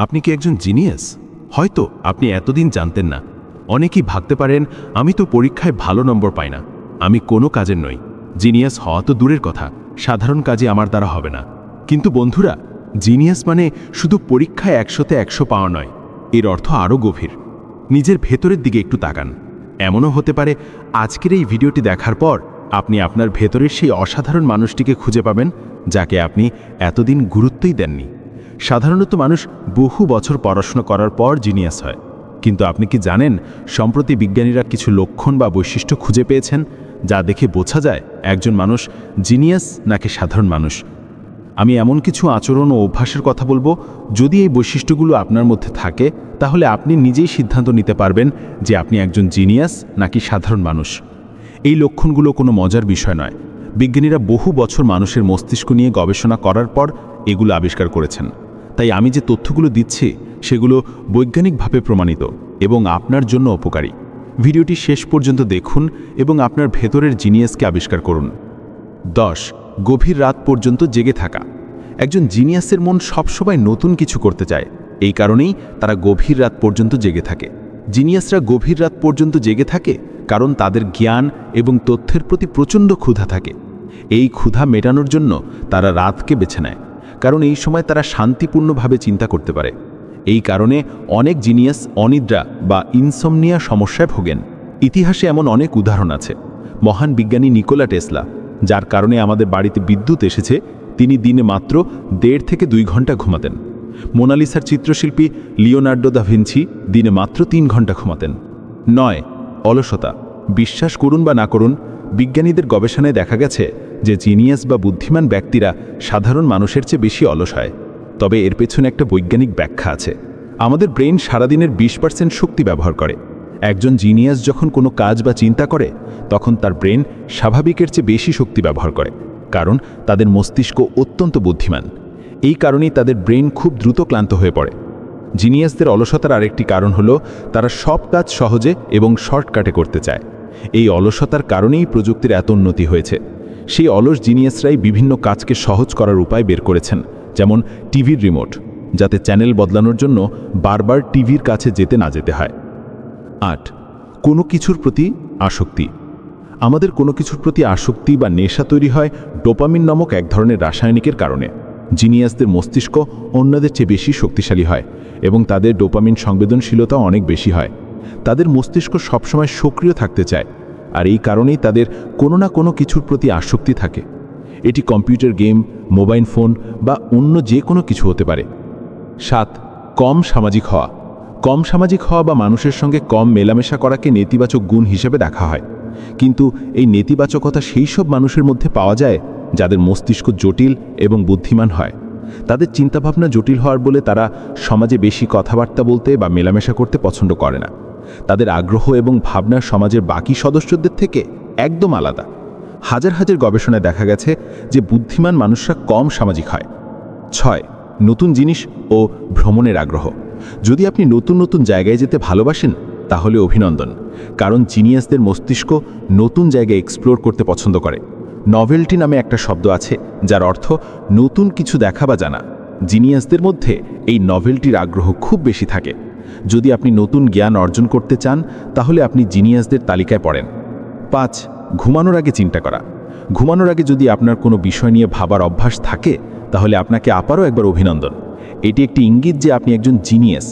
আপনি কি একজন জিনিয়াস? হয়তো আপনি এতদিন জানতেন না। অনেকেই ভাবতে পারেন, আমি তো পরীক্ষায় ভালো নম্বর পাই না, আমি কোনো কাজের নই। জিনিয়াস হওয়া তো দূরের কথা, সাধারণ কাজে আমার দ্বারা হবে না। কিন্তু বন্ধুরা, জিনিয়াস মানে শুধু পরীক্ষায় 100তে 100 পাওয়া নয়, এর অর্থ আরও গভীর। নিজের ভেতরের দিকে একটু তাকান। এমনও হতে পারে আজকের এই ভিডিওটি দেখার পর আপনি আপনার ভেতরের সেই অসাধারণ মানুষটিকে খুঁজে পাবেন, যাকে আপনি এতদিন গুরুত্বই দেননি। সাধারণত মানুষ বহু বছর পড়াশোনা করার পর জিনিয়াস হয়, কিন্তু আপনি কি জানেন সম্প্রতি বিজ্ঞানীরা কিছু লক্ষণ বা বৈশিষ্ট্য খুঁজে পেয়েছেন যা দেখে বোঝা যায় একজন মানুষ জিনিয়াস নাকি সাধারণ মানুষ। আমি এমন কিছু আচরণ ও অভ্যাসের কথা বলবো, যদি এই বৈশিষ্ট্যগুলো আপনার মধ্যে থাকে তাহলে আপনি নিজেই সিদ্ধান্ত নিতে পারবেন যে আপনি একজন জিনিয়াস নাকি সাধারণ মানুষ। এই লক্ষণগুলো কোনো মজার বিষয় নয়। বিজ্ঞানীরা বহু বছর মানুষের মস্তিষ্ক নিয়ে গবেষণা করার পর এগুলো আবিষ্কার করেছেন। তাই আমি যে তথ্যগুলো দিচ্ছি সেগুলো বৈজ্ঞানিকভাবে প্রমাণিত এবং আপনার জন্য উপকারী। ভিডিওটি শেষ পর্যন্ত দেখুন এবং আপনার ভেতরের জিনিয়াসকে আবিষ্কার করুন। 10. গভীর রাত পর্যন্ত জেগে থাকা। একজন জিনিয়াসের মন সবসময় নতুন কিছু করতে চায়, এই কারণেই তারা গভীর রাত পর্যন্ত জেগে থাকে। জিনিয়াসরা গভীর রাত পর্যন্ত জেগে থাকে কারণ তাদের জ্ঞান এবং তথ্যের প্রতি প্রচণ্ড ক্ষুধা থাকে। এই ক্ষুধা মেটানোর জন্য তারা রাতকে বেছে নেয়, কারণ এই সময় তারা শান্তিপূর্ণভাবে চিন্তা করতে পারে। এই কারণে অনেক জিনিয়াস অনিদ্রা বা ইনসমনিয়া সমস্যায় ভোগেন। ইতিহাসে এমন অনেক উদাহরণ আছে। মহান বিজ্ঞানী নিকোলা টেসলা, যার কারণে আমাদের বাড়িতে বিদ্যুৎ এসেছে, তিনি দিনে মাত্র 1.5 থেকে 2 ঘন্টা ঘুমাতেন। মোনালিসার চিত্রশিল্পী লিওনার্দো দা ভিঞ্চি দিনে মাত্র 3 ঘন্টা ঘুমাতেন। 9. অলসতা। বিশ্বাস করুন বা না করুন, বিজ্ঞানীদের গবেষণায় দেখা গেছে যে জিনিয়াস বা বুদ্ধিমান ব্যক্তিরা সাধারণ মানুষের চেয়ে বেশি অলস হয়। তবে এর পেছনে একটা বৈজ্ঞানিক ব্যাখ্যা আছে। আমাদের ব্রেন সারাদিনের 20% শক্তি ব্যবহার করে। একজন জিনিয়াস যখন কোনো কাজ বা চিন্তা করে তখন তার ব্রেন স্বাভাবিকের চেয়ে বেশি শক্তি ব্যবহার করে, কারণ তাদের মস্তিষ্ক অত্যন্ত বুদ্ধিমান। এই কারণেই তাদের ব্রেন খুব দ্রুত ক্লান্ত হয়ে পড়ে। জিনিয়াসদের অলসতার আরেকটি কারণ হলো তারা সব কাজ সহজে এবং শর্টকাটে করতে চায়। এই অলসতার কারণেই প্রযুক্তির এত উন্নতি হয়েছে। সেই অলস জিনিয়াসরাই বিভিন্ন কাজকে সহজ করার উপায় বের করেছেন, যেমন টিভির রিমোট, যাতে চ্যানেল বদলানোর জন্য বারবার টিভির কাছে যেতে না যেতে হয়। 8. কোনো কিছুর প্রতি আসক্তি। আমাদের কোনো কিছুর প্রতি আসক্তি বা নেশা তৈরি হয় ডোপামিন নামক এক ধরনের রাসায়নিকের কারণে। জিনিয়াসদের মস্তিষ্ক অন্যদের চেয়ে বেশি শক্তিশালী হয় এবং তাদের ডোপামিন সংবেদনশীলতা অনেক বেশি হয়। তাদের মস্তিষ্ক সবসময় সক্রিয় থাকতে চায়, আর এই কারণেই তাদের কোনো না কোনো কিছুর প্রতি আসক্তি থাকে। এটি কম্পিউটার গেম, মোবাইল ফোন বা অন্য যে কোনো কিছু হতে পারে। 7. কম সামাজিক হওয়া। কম সামাজিক হওয়া বা মানুষের সঙ্গে কম মেলামেশা করাকে নেতিবাচক গুণ হিসেবে দেখা হয়, কিন্তু এই নেতিবাচকতা সেই সব মানুষের মধ্যে পাওয়া যায় যাদের মস্তিষ্ক জটিল এবং বুদ্ধিমান হয়। তাদের চিন্তাভাবনা জটিল হওয়ার বলে তারা সমাজে বেশি কথাবার্তা বলতে বা মেলামেশা করতে পছন্দ করে না। তাদের আগ্রহ এবং ভাবনা সমাজের বাকি সদস্যদের থেকে একদম আলাদা। হাজার হাজার গবেষণায় দেখা গেছে যে বুদ্ধিমান মানুষরা কম সামাজিক হয়। 6. নতুন জিনিস ও ভ্রমণের আগ্রহ। যদি আপনি নতুন নতুন জায়গায় যেতে ভালোবাসেন তাহলে অভিনন্দন, কারণ জিনিয়াসদের মস্তিষ্ক নতুন জায়গায় এক্সপ্লোর করতে পছন্দ করে। নভেলটি নামে একটা শব্দ আছে যার অর্থ নতুন কিছু দেখা বা জানা। জিনিয়াসদের মধ্যে এই নভেলটির আগ্রহ খুব বেশি থাকে। যদি আপনি নতুন জ্ঞান অর্জন করতে চান তাহলে আপনি জিনিয়াসদের তালিকায় পড়েন। 5. ঘুমানোর আগে চিন্তা করা। ঘুমানোর আগে যদি আপনার কোনো বিষয় নিয়ে ভাবার অভ্যাস থাকে তাহলে আপনাকে আবারও একবার অভিনন্দন। এটি একটি ইঙ্গিত যে আপনি একজন জিনিয়াস।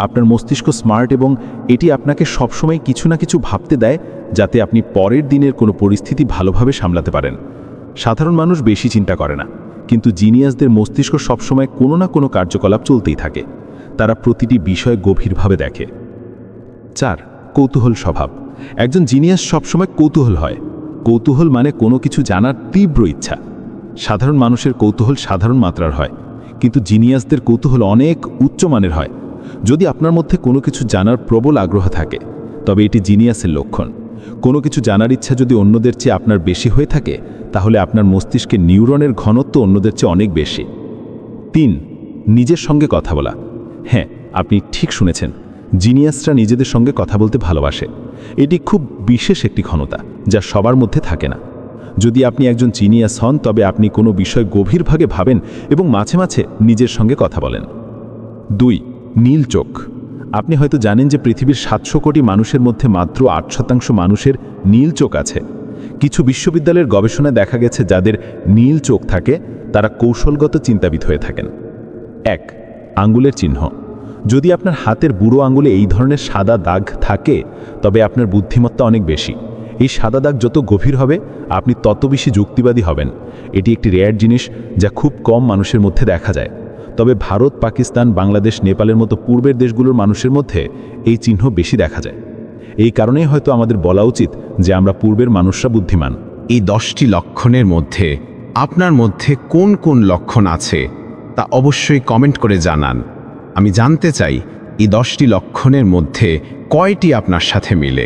আপনার মস্তিষ্ক স্মার্ট এবং এটি আপনাকে সবসময় কিছু না কিছু ভাবতে দেয় যাতে আপনি পরের দিনের কোনো পরিস্থিতি ভালোভাবে সামলাতে পারেন। সাধারণ মানুষ বেশি চিন্তা করে না, কিন্তু জিনিয়াসদের মস্তিষ্ক সবসময় কোনো না কোনো কার্যকলাপ চলতেই থাকে। তারা প্রতিটি বিষয় গভীরভাবে দেখে। 4. কৌতূহল স্বভাব। একজন জিনিয়াস সবসময় কৌতূহল হয়। কৌতূহল মানে কোনো কিছু জানার তীব্র ইচ্ছা। সাধারণ মানুষের কৌতূহল সাধারণ মাত্রার হয়, কিন্তু জিনিয়াসদের কৌতূহল অনেক উচ্চমানের হয়। যদি আপনার মধ্যে কোনো কিছু জানার প্রবল আগ্রহ থাকে তবে এটি জিনিয়াসের লক্ষণ। কোনো কিছু জানার ইচ্ছা যদি অন্যদের চেয়ে আপনার বেশি হয়ে থাকে তাহলে আপনার মস্তিষ্কের নিউরনের ঘনত্ব অন্যদের চেয়ে অনেক বেশি। 3. নিজের সঙ্গে কথা বলা। হ্যাঁ, আপনি ঠিক শুনেছেন, জিনিয়াসরা নিজেদের সঙ্গে কথা বলতে ভালোবাসে। এটি খুব বিশেষ একটি ক্ষমতা যা সবার মধ্যে থাকে না। যদি আপনি একজন জিনিয়াস হন তবে আপনি কোনো বিষয় গভীরভাবে ভাবেন এবং মাঝে মাঝে নিজের সঙ্গে কথা বলেন। 2. নীল চোখ। আপনি হয়তো জানেন যে পৃথিবীর 700 কোটি মানুষের মধ্যে মাত্র 8% মানুষের নীল চোখ আছে। কিছু বিশ্ববিদ্যালয়ের গবেষণায় দেখা গেছে যাদের নীল চোখ থাকে তারা কৌশলগত চিন্তাবিদ হয়ে থাকেন। 1. আঙ্গুলের চিহ্ন। যদি আপনার হাতের বুড়ো আঙ্গুলে এই ধরনের সাদা দাগ থাকে তবে আপনার বুদ্ধিমত্তা অনেক বেশি। এই সাদা দাগ যত গভীর হবে আপনি তত বেশি যুক্তিবাদী হবেন। এটি একটি রেয়ার জিনিস যা খুব কম মানুষের মধ্যে দেখা যায়। তবে ভারত, পাকিস্তান, বাংলাদেশ, নেপালের মতো পূর্বের দেশগুলোর মানুষের মধ্যে এই চিহ্ন বেশি দেখা যায়। এই কারণেই হয়তো আমাদের বলা উচিত যে আমরা পূর্বের মানুষরা বুদ্ধিমান। এই 10টি লক্ষণের মধ্যে আপনার মধ্যে কোন কোন লক্ষণ আছে তা অবশ্যই কমেন্ট করে জানান। আমি জানতে চাই এই 10টি লক্ষণের মধ্যে কয়টি আপনার সাথে মিলে।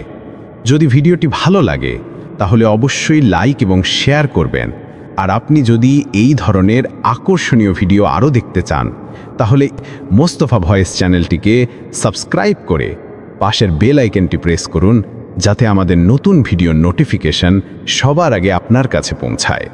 যদি ভিডিওটি ভালো লাগে তাহলে অবশ্যই লাইক এবং শেয়ার করবেন। আর আপনি যদি এই ধরনের আকর্ষণীয় ভিডিও আরও দেখতে চান তাহলে মোস্তফা ভয়েস চ্যানেলটিকে সাবস্ক্রাইব করে পাশের বেল আইকনটি প্রেস করুন যাতে আমাদের নতুন ভিডিওর নোটিফিকেশন সবার আগে আপনার কাছে পৌঁছায়।